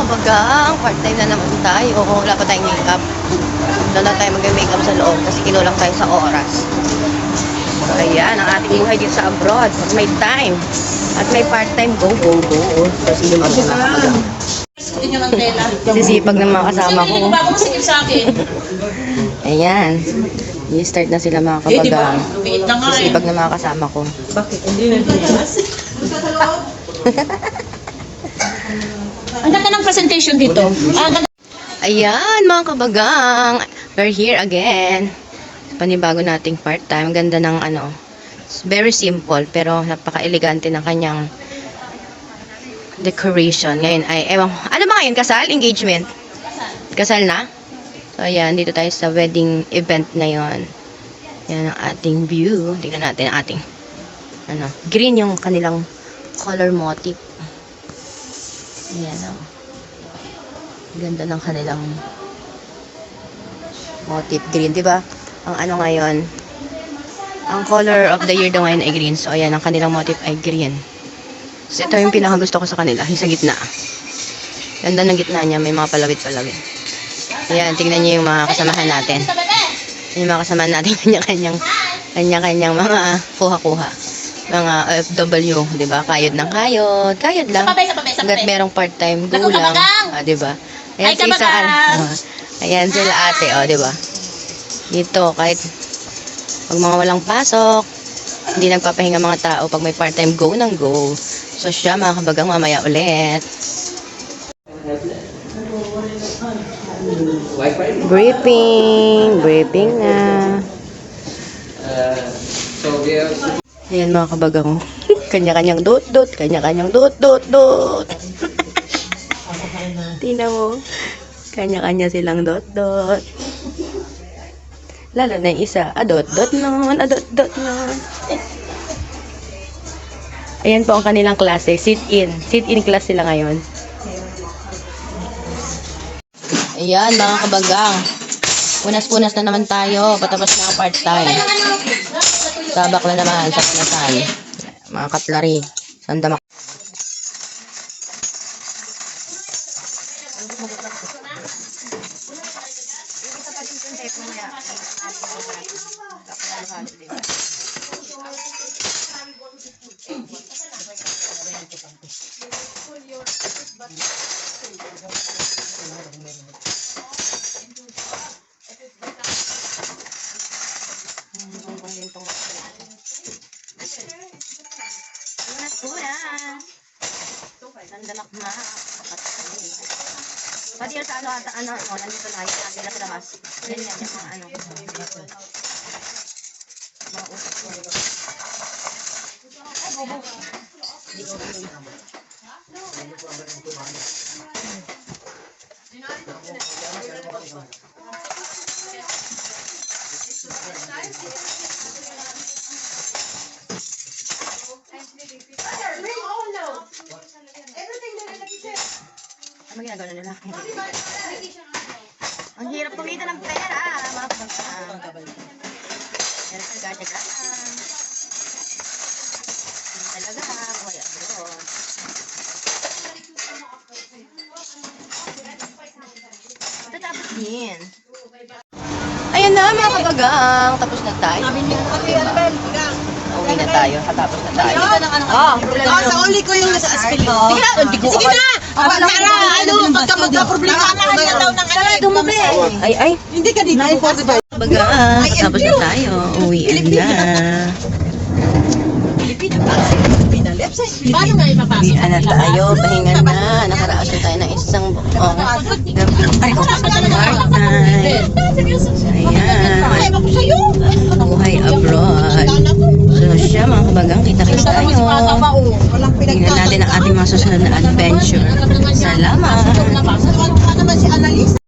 kabagang, part-time na naman tayo. Wala pa tayong makeup. Doon na tayo mag-makeup sa loob kasi kinulang tayo sa oras. So, ayan, ang ating buhay dito sa abroad. Pag may time at may part-time, go, go, go. So, sino mga kabagang? Sisipag ng mga kasama ko. Bago masikip sa akin. Ayan. I-start na sila mga kabagang. Biit na nga eh. Sisipag ng mga kasama ko. Bakit? Hindi na bilas? Ang ganda ng presentation dito. Ayan mga kabagang. We're here again. Panibago nating part-time. Ganda ng ano. Very simple pero napaka-elegante ng kanyang decoration. Ngayon ay, ewan, ano ba ngayon? Kasal? Engagement? Kasal na? So, ayan, dito tayo sa wedding event na yon. Yan ang ating view. Tingnan natin ang ating, ano, green yung kanilang color motif. Ayan, oh. Ganda ng kanilang motif. Green, diba? Ang ano ngayon, ang color of the year daw ngayon ay green. So, ayan, ang kanilang motif ay green. So, ito yung pinakagusto ko sa kanila, yung sa gitna. Ganda ng gitna niya, may mga palawit-palawit. Ayan, tingnan niyo yung mga kasamahan natin. Yung mga kasamahan natin, kanya-kanyang mga kuha-kuha. Mga OFW, di ba? Kayod ng kayod. Kayod lang. Hanggat merong part-time, gulang. Di ba? Ayan, si Isaan. Ayan sila ate, di ba? Dito, kahit pag mga walang pasok, hindi nagpapahinga mga tao. Pag may part-time, go nang go. So siya, mga kabagang, mamaya ulit. Briefing na. Ayan mga kabagang, kanya-kanyang dot-dot, kanya-kanyang dot-dot-dot. Tingnan mo, kanya-kanya silang dot-dot. Lalo na yung isa, adot-dot naman, adot-dot naman. Ayan po ang kanilang klase, sit-in. Sit-in class sila ngayon. Ayan, mga kabagang. Punas-punas na naman tayo. Patapos na ang part-time. Sabak na naman sa punasan. Mga katlari. Sandamak. Sandamak na. Pati yung sa ano, nandito na yung nandito sa labas. Yan yan, yung mga ano. Mga usok. Ay, bobo. Ano ginagawa nila? Ang hirap kumita ng pera, mga pagkakas. Pero taga-tagaan. Talaga, kaya bro. Tatapos din. Ayan na mga kabagang, tapos na tayo. Uwi na tayo, katapos na tayo. Sa uli ko yung nasa aspil. Sige na! Para pagka magka-problema na kanya daw ng ano. Ay. Hindi ka dito. Kabagang, katapos na tayo. Uwi na. Paano nga ipapasok? Uwian na tayo, pahinga na. Nakaraos na tayo ng isang buong part-time. Ayan. Buhay abroad. So siya mga kabagang, kita-kita tayo. Tingnan natin ang ating mga susunod na adventure. Salamat!